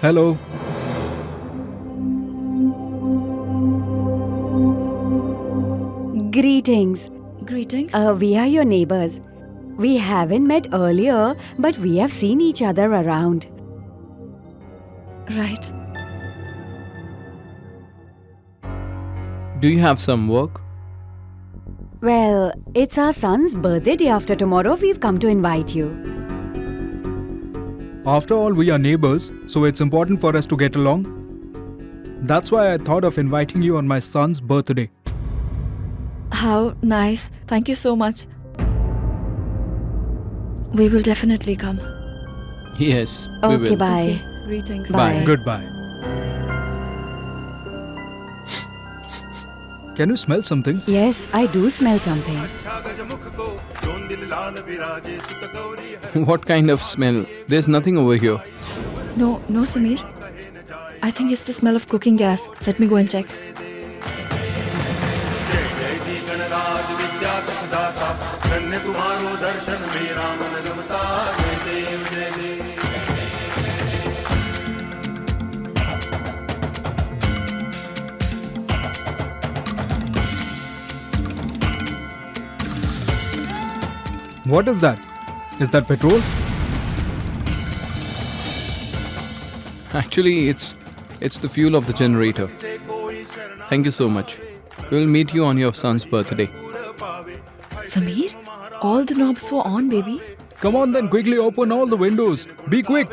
Hello. Greetings. Greetings. We are your neighbors. We haven't met earlier, but we have seen each other around. Right. Do you have some work? Well, it's our son's birthday day after tomorrow. We've come to invite you. After all, we are neighbors, so it's important for us to get along. That's why I thought of inviting you on my son's birthday. How nice. Thank you so much. We will definitely come. Yes, we Okay, will. bye. Okay. Greetings. Bye. Goodbye. Can you smell something? Yes, I do smell something. What kind of smell? There's nothing over here. No, Sameer. I think it's the smell of cooking gas. Let me go and check. What is that? Is that petrol? Actually, it's the fuel of the generator. Thank you so much. We'll meet you on your son's birthday. Sameer, all the knobs were on, baby. Come on then, quickly open all the windows. Be quick.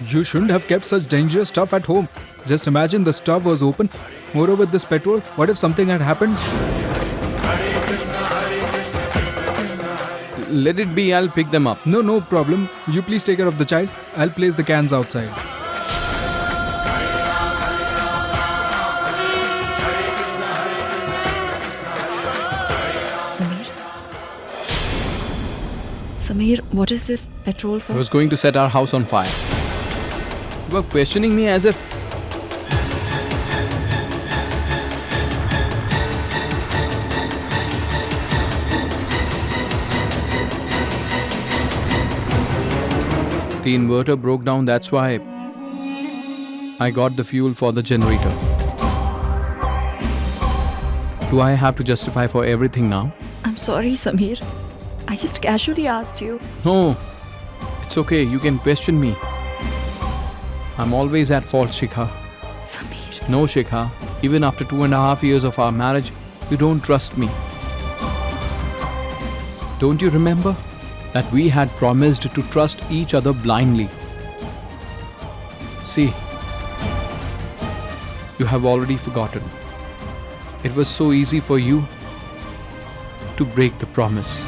You shouldn't have kept such dangerous stuff at home. Just imagine the stove was open. Moreover, with this petrol, what if something had happened? Let it be, I'll pick them up. No problem. You please take care of the child. I'll place the cans outside. Sameer. Sameer, what is this petrol I for? was going to set our house on fire. You were questioning me as if... The inverter broke down, that's why I got the fuel for the generator. Do I have to justify for everything now? I'm sorry, Sameer. I just casually asked you. No, it's okay, you can question me. I'm always at fault, Shikha. Sameer. No, Shikha, even after 2.5 years of our marriage, you don't trust me. Don't you remember that we had promised to trust each other blindly? See, you have already forgotten. It was so easy for you to break the promise.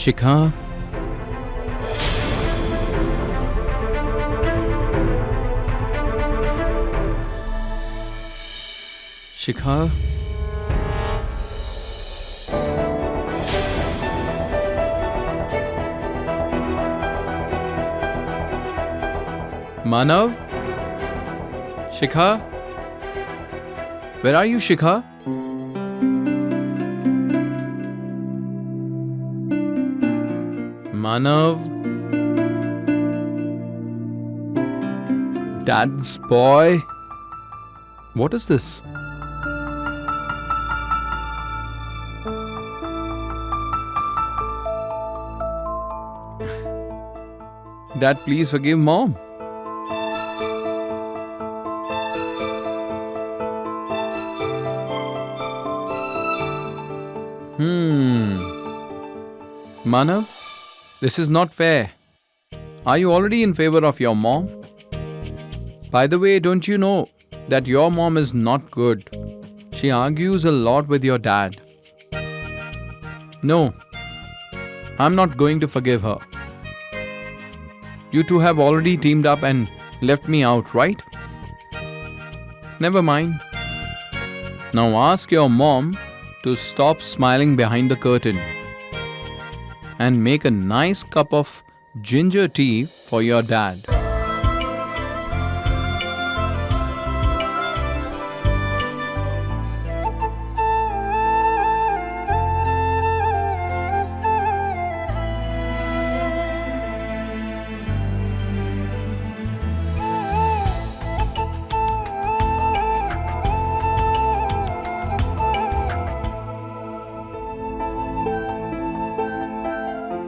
Shikha, Shikha, Manav? Shikha? Where are you, Shikha? Manav? Dad's boy? What is this? Dad, please forgive Mom. Manav, this is not fair. Are you already in favor of your mom? By the way, don't you know that your mom is not good? She argues a lot with your dad. No, I'm not going to forgive her. You two have already teamed up and left me out, right? Never mind. Now ask your mom to stop smiling behind the curtain and make a nice cup of ginger tea for your dad.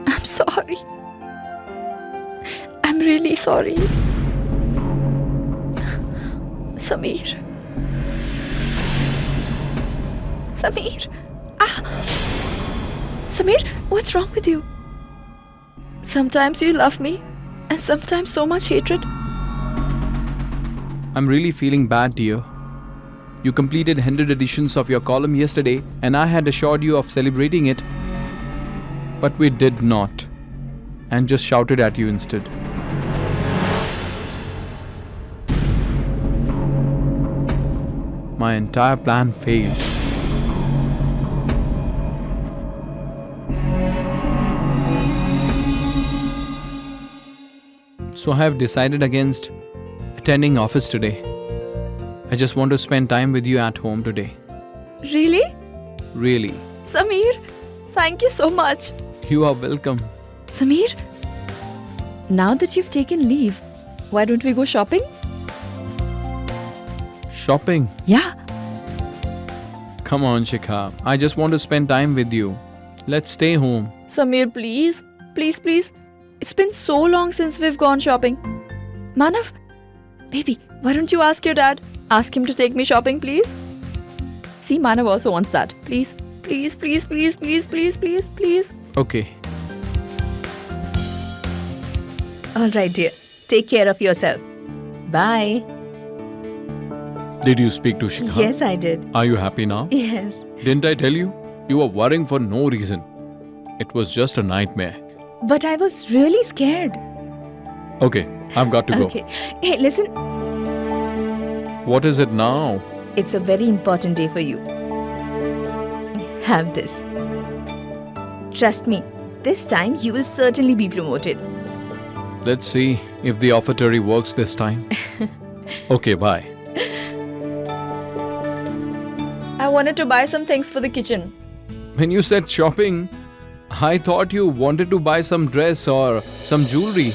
I'm sorry. I'm really sorry. Sameer. Sameer. Sameer, what's wrong with you? Sometimes you love me, and sometimes so much hatred. I'm really feeling bad, dear. You completed 100 editions of your column yesterday, and I had assured you of celebrating it. But we did not, and just shouted at you instead. My entire plan failed. So I have decided against attending office today. I just want to spend time with you at home today. Really? Really. Sameer, thank you so much. You are welcome. Sameer, now that you've taken leave, why don't we go shopping? Shopping? Yeah. Come on, Shikha. I just want to spend time with you. Let's stay home. Sameer, please. Please, please. It's been so long since we've gone shopping. Manav, baby, why don't you ask your dad? Ask him to take me shopping, please. See, Manav also wants that. Please, please, please, please, please, please, please, please. Okay. All right, dear. Take care of yourself. Bye. Did you speak to Shikha? Yes, I did. Are you happy now? Yes. Didn't I tell you? You were worrying for no reason. It was just a nightmare. But I was really scared. Okay, I've got to go. Okay. Hey, listen. What is it now? It's a very important day for you. Have this. Trust me, this time you will certainly be promoted. Let's see if the offertory works this time. Okay, bye. I wanted to buy some things for the kitchen. When you said shopping, I thought you wanted to buy some dress or some jewelry.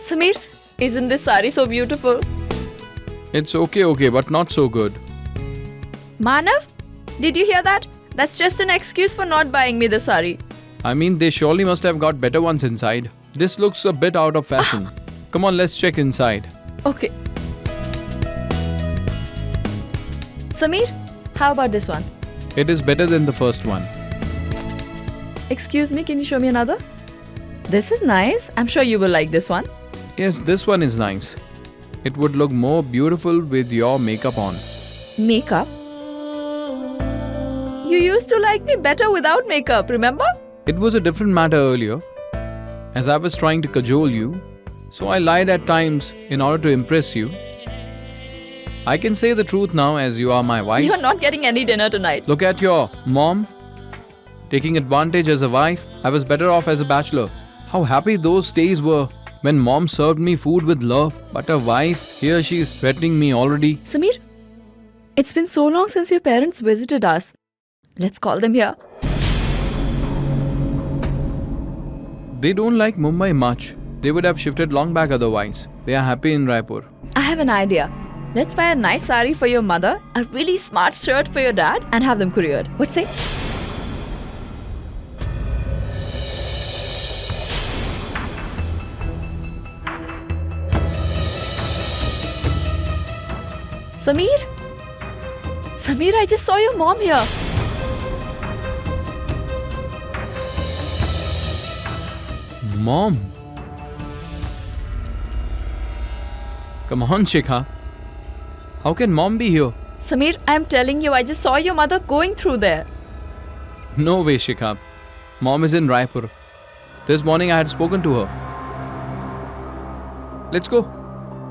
Sameer, isn't this sari so beautiful? It's okay, but not so good. Manav, did you hear that? That's just an excuse for not buying me the sari. I mean, they surely must have got better ones inside. This looks a bit out of fashion. Come on, let's check inside. Okay. Sameer, how about this one? It is better than the first one. Excuse me, can you show me another? This is nice. I'm sure you will like this one. Yes, this one is nice. It would look more beautiful with your makeup on. Makeup? You used to like me better without makeup, remember? It was a different matter earlier, as I was trying to cajole you, so I lied at times in order to impress you. I can say the truth now as you are my wife. You're not getting any dinner tonight. Look at your mom. Taking advantage as a wife, I was better off as a bachelor. How happy those days were when mom served me food with love. But a wife, here she is threatening me already. Sameer, it's been so long since your parents visited us. Let's call them here. They don't like Mumbai much. They would have shifted long back otherwise. They are happy in Raipur. I have an idea. Let's buy a nice sari for your mother, a really smart shirt for your dad, and have them couriered. What say? Sameer? Sameer, I just saw your mom here. Mom. Come on, Shikha. How can mom be here? Sameer, I'm telling you, I just saw your mother going through there. No way, Shikha. Mom is in Raipur. This morning I had spoken to her. Let's go.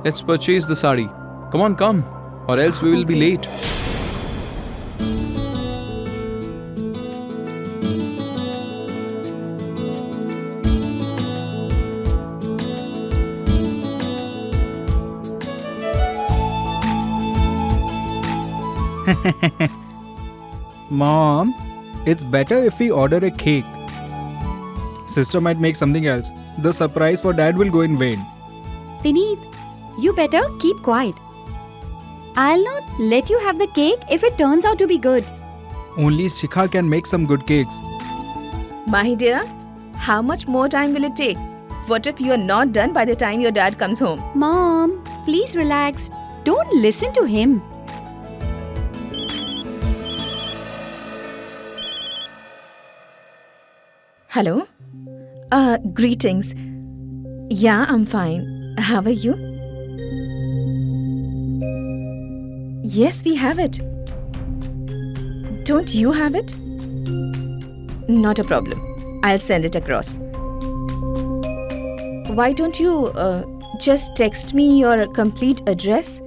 Let's purchase the sari. Come on, come. Or else we will be late. Mom, it's better if we order a cake. Sister might make something else. The surprise for dad will go in vain. Vineet, you better keep quiet. I'll not let you have the cake if it turns out to be good. Only Shikha can make some good cakes. My dear, how much more time will it take? What if you are not done by the time your dad comes home? Mom, please relax. Don't listen to him. Hello? Greetings. Yeah, I'm fine. How are you? Yes, we have it. Don't you have it? Not a problem. I'll send it across. Why don't you just text me your complete address?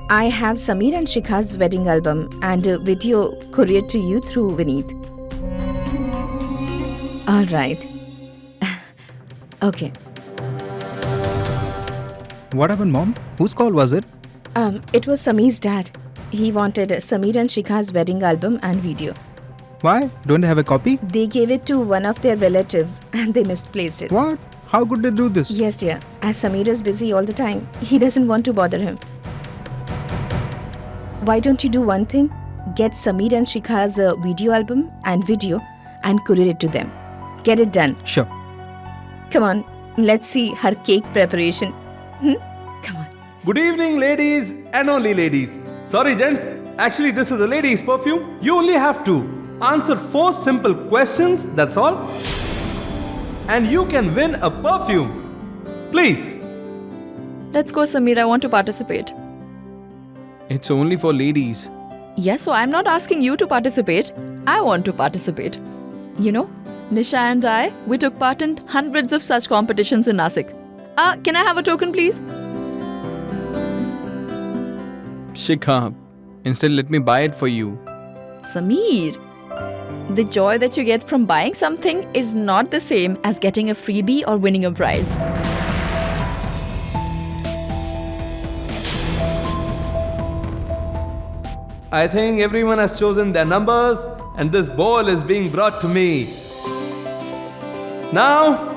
I have Sameer and Shikha's wedding album and a video couriered to you through Vineet. All right. Okay. What happened, Mom? Whose call was it? It was Sameer's dad. He wanted Sameer and Shikha's wedding album and video. Why? Don't they have a copy? They gave it to one of their relatives and they misplaced it. What? How could they do this? Yes, dear. As Sameer is busy all the time, he doesn't want to bother him. Why don't you do one thing? Get Sameer and Shikha's video album and video and courier it to them. Get it done. Sure. Come on, let's see her cake preparation. Come on. Good evening, ladies and only ladies. Sorry, gents. Actually, this is a lady's perfume. You only have to answer 4 simple questions, that's all. And you can win a perfume. Please. Let's go, Sameer. I want to participate. It's only for ladies. Yes, so I'm not asking you to participate. I want to participate. You know, Nisha and I, we took part in hundreds of such competitions in Nasik. Can I have a token, please? Shikha, instead let me buy it for you. Sameer, the joy that you get from buying something is not the same as getting a freebie or winning a prize. I think everyone has chosen their numbers and this ball is being brought to me. Now,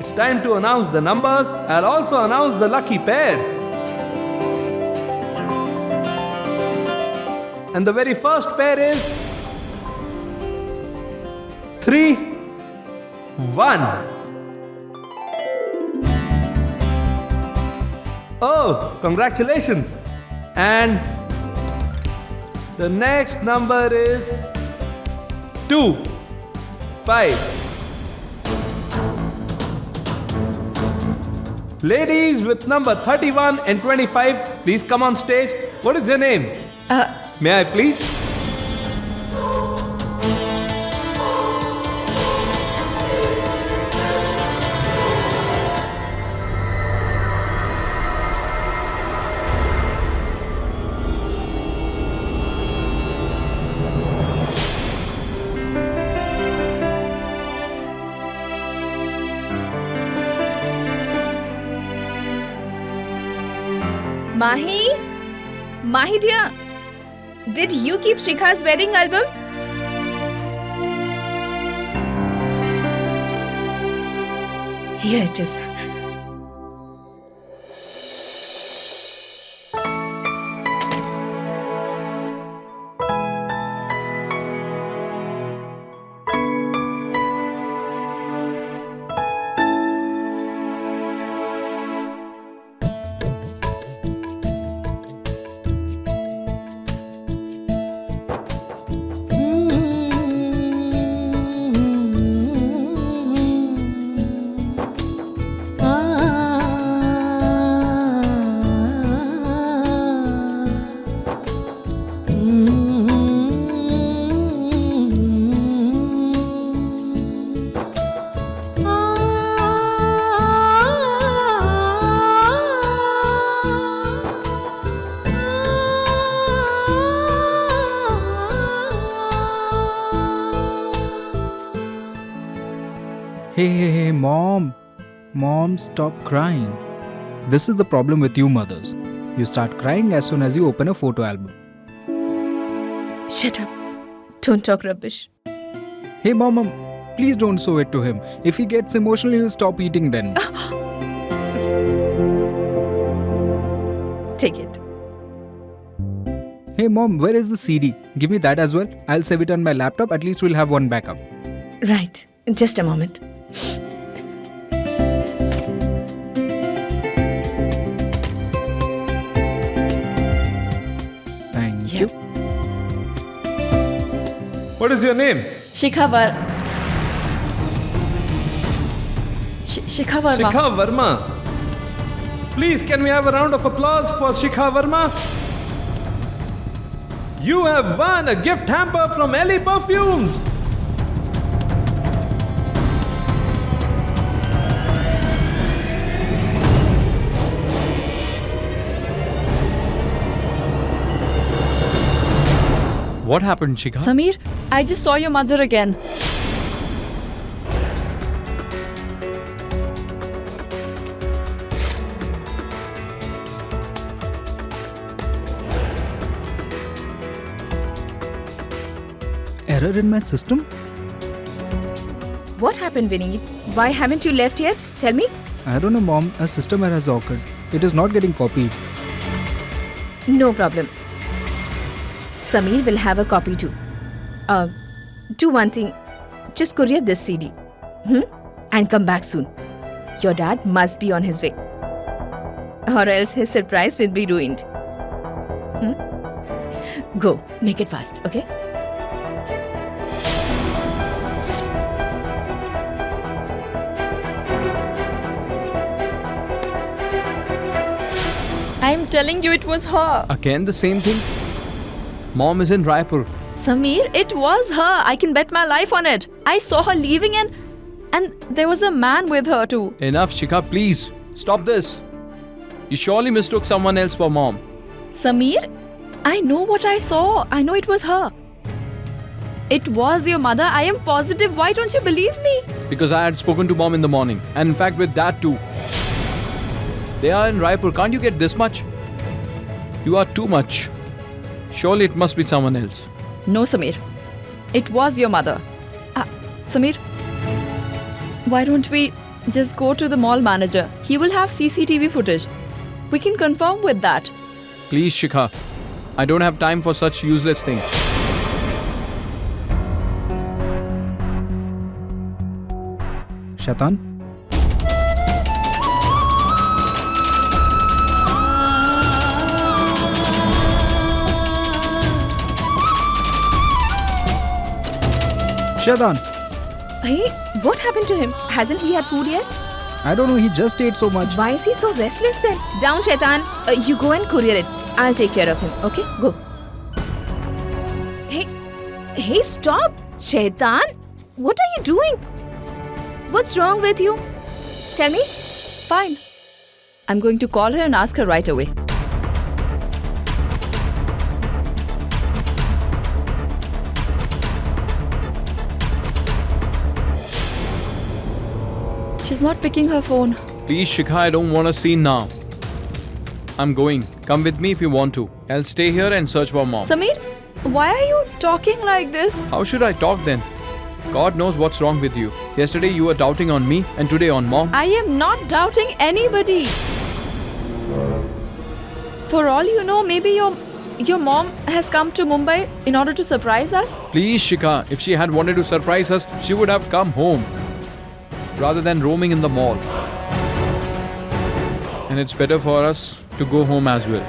it's time to announce the numbers. I'll also announce the lucky pairs. And the very first pair is 3, 1. Oh, congratulations. And the next number is 2, 5. Ladies with number 31 and 25, please come on stage. What is your name? May I please? Mahi dear, did you keep Shikha's wedding album? Here it is. Hey, Mom. Mom, stop crying. This is the problem with you mothers. You start crying as soon as you open a photo album. Shut up. Don't talk rubbish. Hey, Mom, please don't show it to him. If he gets emotional, he'll stop eating then. Take it. Hey, Mom, where is the CD? Give me that as well. I'll save it on my laptop. At least we'll have one backup. Right. Just a moment. Thank Yeah. you. What is your name? Shikha Verma. Shikha Verma. Please, can we have a round of applause for Shikha Verma? You have won a gift hamper from Ellie Perfumes. What happened, Shikha? Sameer, I just saw your mother again. Error in my system? What happened, Vineet? Why haven't you left yet? Tell me. I don't know, Mom. A system error has occurred. It is not getting copied. No problem. Sameer will have a copy too. Do one thing. Just courier this CD. And come back soon. Your dad must be on his way. Or else his surprise will be ruined. Go. Make it fast, okay? I'm telling you, it was her. Again the same thing? Mom is in Raipur. Sameer, it was her. I can bet my life on it. I saw her leaving and there was a man with her too. Enough, Shikha, please. Stop this. You surely mistook someone else for Mom. Sameer, I know what I saw. I know it was her. It was your mother. I am positive. Why don't you believe me? Because I had spoken to Mom in the morning. And in fact with Dad too. They are in Raipur. Can't you get this much? You are too much. Surely it must be someone else. No, Sameer. It was your mother. Sameer, why don't we just go to the mall manager? He will have CCTV footage. We can confirm with that. Please, Shikha. I don't have time for such useless things. Shaitan? Shaitan! Hey, what happened to him? Hasn't he had food yet? I don't know, he just ate so much. Why is he so restless then? Down, Shaitan. You go and courier it. I'll take care of him. Okay, go. Hey, stop, Shaitan. What are you doing? What's wrong with you? Tell me. Fine. I'm going to call her and ask her right away. She's not picking her phone. Please, Shikha, I don't want a scene now. I'm going. Come with me if you want to. I'll stay here and search for mom. Sameer, why are you talking like this? How should I talk then? God knows what's wrong with you. Yesterday you were doubting on me and today on mom. I am not doubting anybody. For all you know, maybe your mom has come to Mumbai in order to surprise us. Please, Shikha, if she had wanted to surprise us, she would have come home rather than roaming in the mall. And it's better for us to go home as well.